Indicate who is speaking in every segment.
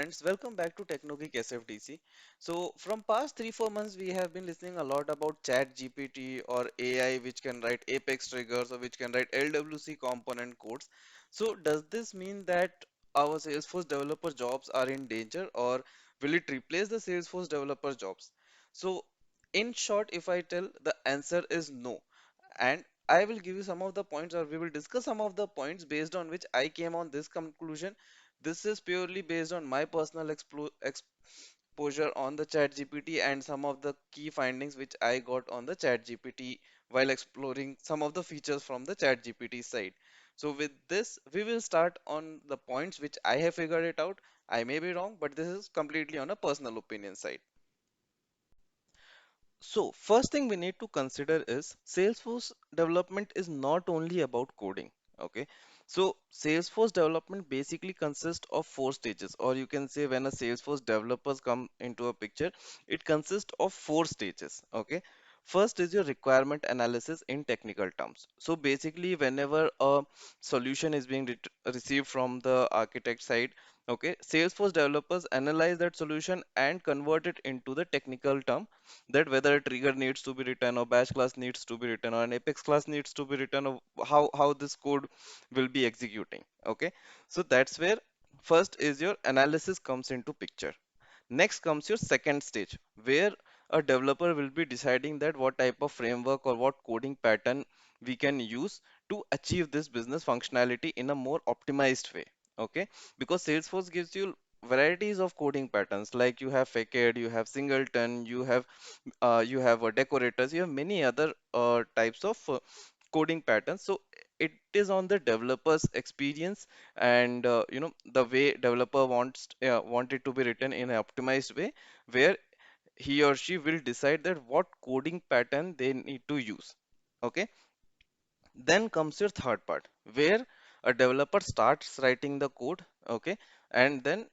Speaker 1: friends, welcome back to TechnoGeek SFDC. So from past 3-4 months we have been listening a lot about Chat GPT or AI which can write Apex triggers or which can write LWC component codes. So does this mean that our Salesforce developer jobs are in danger, or will it replace the Salesforce developer jobs? So in short, if I tell, the answer is no. And I will give you some of the points, or we will discuss some of the points based on which I came on this conclusion. This is purely based on my personal exposure on the chat GPT and some of the key findings which I got on the chat GPT while exploring some of the features from the chat GPT side. So with this, we will start on the points which I have figured it out. I may be wrong, but this is completely on a personal opinion side. So, first thing we need to consider is Salesforce development is not only about coding. Okay. So, Salesforce development basically consists of four stages, or you can say when a Salesforce developers come into a picture, it consists of four stages. Okay. First is your requirement analysis in technical terms. So, basically, whenever a solution is being received from the architect side, okay, Salesforce developers analyze that solution and convert it into the technical term, that whether a trigger needs to be written or batch class needs to be written or an apex class needs to be written, or how this code will be executing. Okay, so that's where first is your analysis comes into picture. Next comes your second stage, where a developer will be deciding that what type of framework or what coding pattern we can use to achieve this business functionality in a more optimized way. Okay, because Salesforce gives you varieties of coding patterns, like you have facade, you have singleton, you have decorators, you have many other types of coding patterns. So it is on the developer's experience and the way developer want it to be written in an optimized way, where he or she will decide that what coding pattern they need to use. Okay, then comes your third part, where a developer starts writing the code. Okay, and then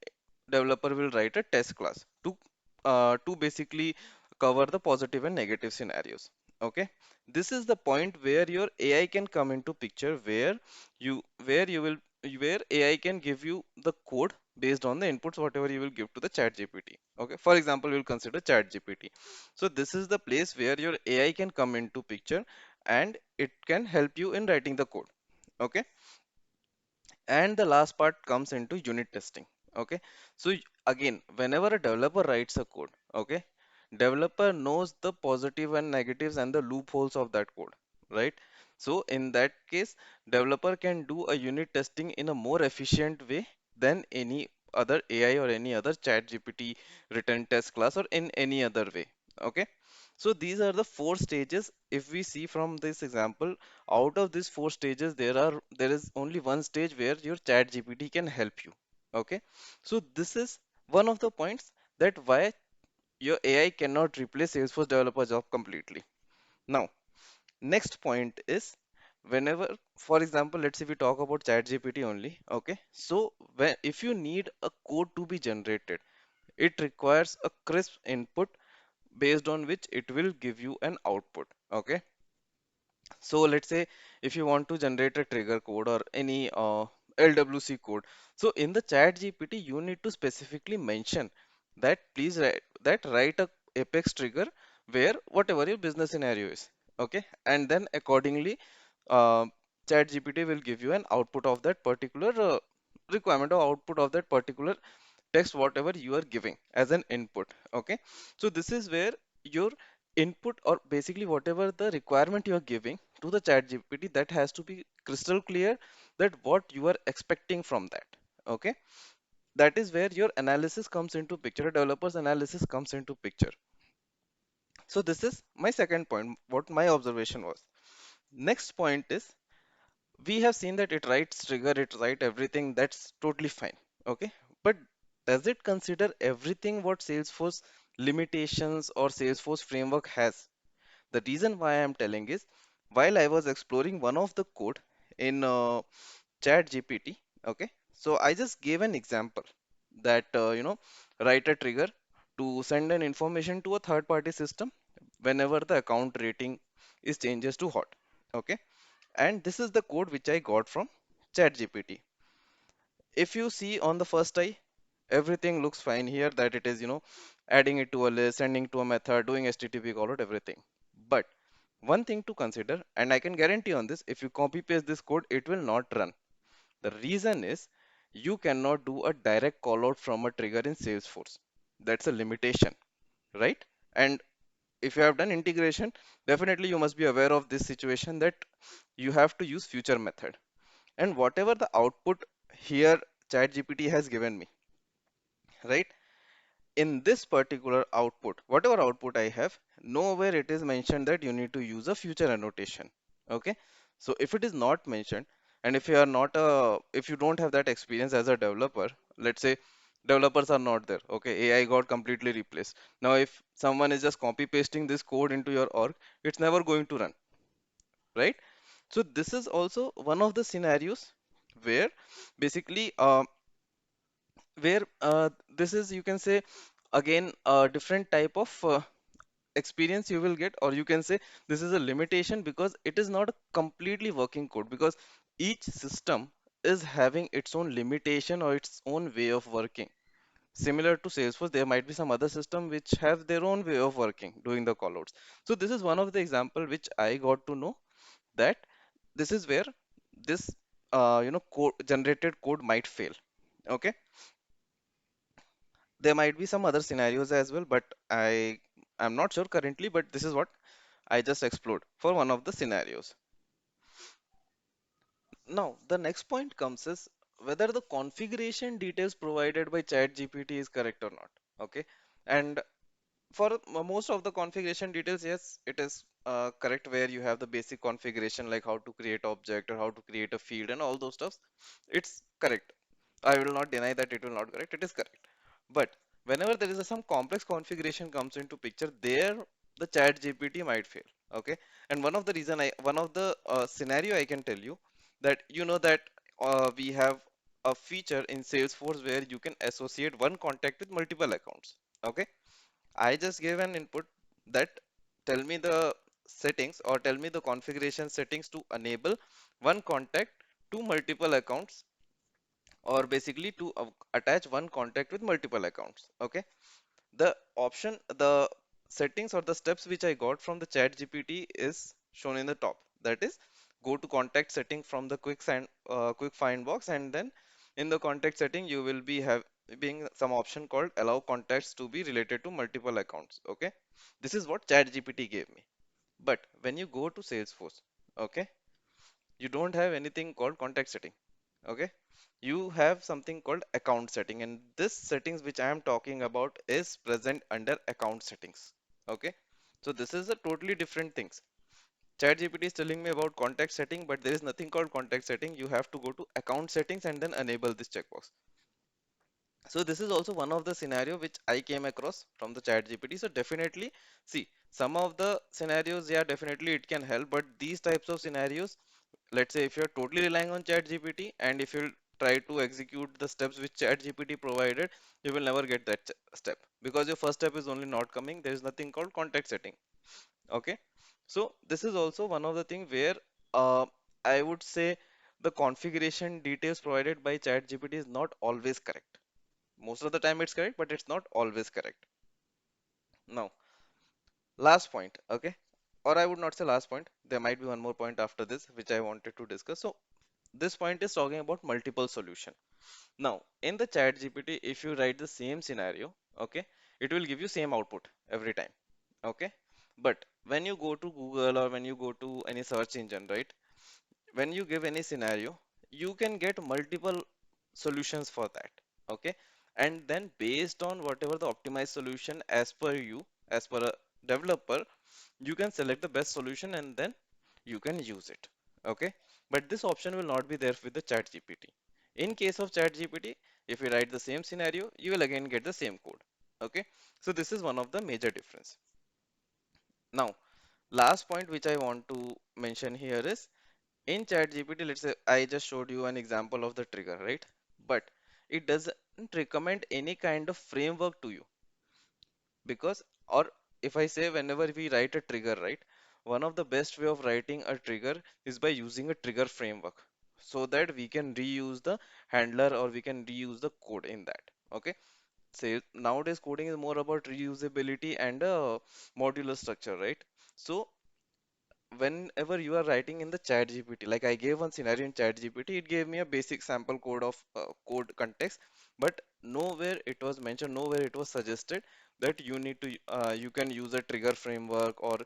Speaker 1: developer will write a test class to basically cover the positive and negative scenarios. Okay, this is the point where your AI can come into picture, where you will where AI can give you the code based on the inputs whatever you will give to the chat GPT. Okay, for example, we'll consider chat GPT. So this is the place where your AI can come into picture and it can help you in writing the code. Okay, and the last part comes into unit testing. Okay, so again, whenever a developer writes a code, okay, developer knows the positive and negatives and the loopholes of that code, right? So in that case, developer can do a unit testing in a more efficient way than any other AI or any other chat GPT written test class, or in any other way. Okay, so these are the four stages. If we see from this example, out of these four stages, there is only one stage where your chat GPT can help you. Okay, so this is one of the points that why your AI cannot replace Salesforce developer job completely. Now, next point is, whenever, for example, let's say we talk about chat GPT only. Okay, so when if you need a code to be generated, it requires a crisp input based on which it will give you an output. Okay, so let's say if you want to generate a trigger code or any LWC code, so in the chat GPT you need to specifically mention that please write a apex trigger where whatever your business scenario is. Okay, and then accordingly uh, chat GPT will give you an output of that particular requirement, or output of that particular text whatever you are giving as an input. Okay, so this is where your input, or basically whatever the requirement you are giving to the chat GPT, that has to be crystal clear, that what you are expecting from that. Okay, that is where your analysis comes into picture, developers analysis comes into picture. So this is my second point, what my observation was. Next point is, we have seen that it writes trigger, it write everything, that's totally fine. Okay, but does it consider everything what Salesforce limitations or Salesforce framework has? The reason why I am telling is, while I was exploring one of the code in chat GPT. Okay, so I just gave an example that write a trigger to send an information to a third party system whenever the account rating is changes to hot. Okay, and this is the code which I got from ChatGPT. If you see on the first eye, Everything looks fine here, that it is, adding it to a list, sending to a method, doing HTTP call out, everything. But one thing to consider, and I can guarantee on this, if you copy paste this code, it will not run. The reason is you cannot do a direct call out from a trigger in Salesforce. That's a limitation, right? And if you have done integration, definitely you must be aware of this situation that you have to use future method. And whatever the output here ChatGPT has given me, right? In this particular output, whatever output I have, nowhere it is mentioned that you need to use a future annotation. Okay. So if it is not mentioned, and if you are not if you don't have that experience as a developer, let's say developers are not there. Okay. AI got completely replaced. Now, if someone is just copy pasting this code into your org, it's never going to run, right? So this is also one of the scenarios where basically this is, you can say, again a different type of experience you will get, or you can say this is a limitation because it is not a completely working code, because each system is having its own limitation or its own way of working. Similar to Salesforce, there might be some other system which have their own way of working doing the callouts. So this is one of the example which I got to know, that this is where this code, generated code might fail. Okay. There might be some other scenarios as well, but I'm not sure currently, but this is what I just explored for one of the scenarios. Now, the next point comes is whether the configuration details provided by ChatGPT is correct or not. Okay. And for most of the configuration details, yes, it is correct, where you have the basic configuration like how to create object or how to create a field and all those stuffs. It's correct. I will not deny that it will not correct. It is correct. But whenever there is some complex configuration comes into picture, there the chat GPT might fail. Okay. And one of the scenario I can tell you, that that we have a feature in Salesforce where you can associate one contact with multiple accounts. Okay. I just gave an input that tell me the settings, or tell me the configuration settings to enable one contact to multiple accounts, or basically to attach one contact with multiple accounts. Okay. The settings or the steps which I got from the chat GPT is shown in the top. That is, go to contact setting from the quick find box, and then in the contact setting you will be having some option called allow contacts to be related to multiple accounts. Okay. This is what chat GPT gave me. But when you go to Salesforce, okay, you don't have anything called contact setting. Okay. You have something called account setting, and this settings which I am talking about is present under account settings. Okay. So this is a totally different things. ChatGPT is telling me about contact setting, but there is nothing called contact setting. You have to go to account settings and then enable this checkbox. So this is also one of the scenario which I came across from the ChatGPT. So definitely, see, some of the scenarios, yeah, definitely it can help, but these types of scenarios, let's say if you're totally relying on ChatGPT, and if you try to execute the steps which ChatGPT provided, you will never get that step, because your first step is only not coming. There is nothing called context setting. Okay. So this is also one of the thing where uh, I would say the configuration details provided by ChatGPT is not always correct. Most of the time it's correct, but it's not always correct. Now, last point. Okay. Or I would not say last point. There might be one more point after this which I wanted to discuss. So this point is talking about multiple solution. Now, in the chat GPT, if you write the same scenario, okay, it will give you same output every time. Okay. But when you go to Google or when you go to any search engine, right, when you give any scenario, you can get multiple solutions for that. Okay. And then based on whatever the optimized solution as per you, as per a developer, you can select the best solution and then you can use it. Okay. But this option will not be there with the chat GPT. In case of chat GPT, if you write the same scenario, you will again get the same code. Okay. So this is one of the major difference. Now, last point which I want to mention here is, in chat GPT, let's say I just showed you an example of the trigger, right? But it doesn't recommend any kind of framework to you, because, or if I say whenever we write a trigger, right, one of the best way of writing a trigger is by using a trigger framework, so that we can reuse the handler or we can reuse the code in that. Okay, say nowadays coding is more about reusability and modular structure, right? So whenever you are writing in the chat GPT, like I gave one scenario in chat GPT, it gave me a basic sample code of code context, but nowhere it was mentioned, nowhere it was suggested that you need to you can use a trigger framework, or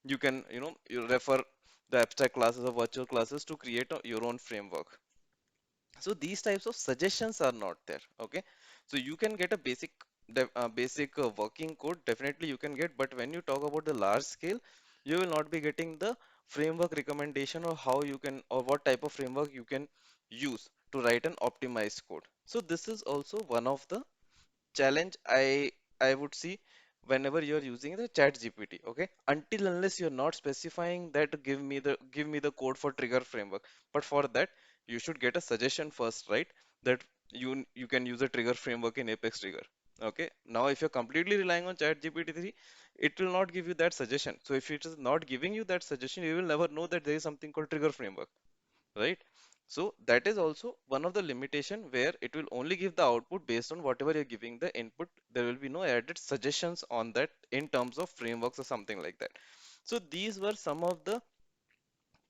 Speaker 1: you can, you refer the abstract classes or virtual classes to create your own framework. So these types of suggestions are not there. Okay, so you can get a basic working code, definitely you can get, but when you talk about the large scale, you will not be getting the framework recommendation, or how you can, or what type of framework you can use to write an optimized code. So this is also one of the challenge I would see whenever you're using the chat GPT. Okay, until unless you're not specifying that give me the code for trigger framework, but for that you should get a suggestion first, right? That you can use a trigger framework in Apex trigger. Okay, now if you're completely relying on chat GPT 3, it will not give you that suggestion. So if it is not giving you that suggestion, you will never know that there is something called trigger framework, right? So that is also one of the limitation, where it will only give the output based on whatever you're giving the input. There will be no added suggestions on that in terms of frameworks or something like that. So these were some of the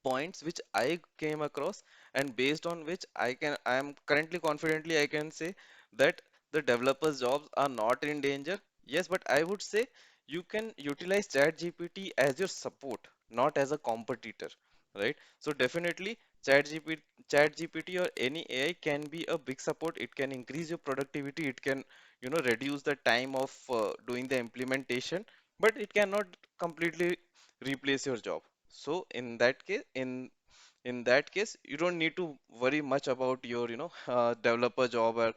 Speaker 1: points which I came across, and based on which I am currently confidently I can say that the developers' jobs are not in danger. Yes, but I would say you can utilize ChatGPT as your support, not as a competitor, right? So definitely ChatGPT or any AI can be a big support. It can increase your productivity. It can, reduce the time of doing the implementation, but it cannot completely replace your job. So in that case, you don't need to worry much about your, developer job, or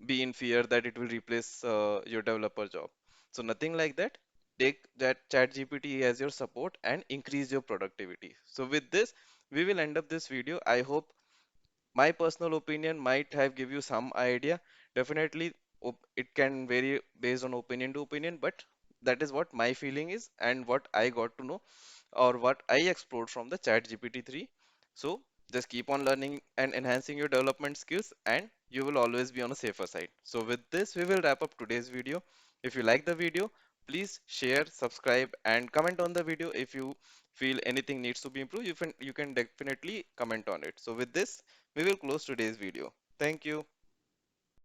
Speaker 1: be in fear that it will replace your developer job. So nothing like that. Take that chat GPT as your support and increase your productivity. So with this, we will end up this video. I hope my personal opinion might have give you some idea. Definitely, it can vary based on opinion to opinion, but that is what my feeling is and what I got to know, or what I explored from the chat GPT 3. So just keep on learning and enhancing your development skills, and you will always be on a safer side. So with this, we will wrap up today's video. If you like the video, please share, subscribe, and comment on the video. If you feel anything needs to be improved, you can definitely comment on it. So with this, we will close today's video. Thank you.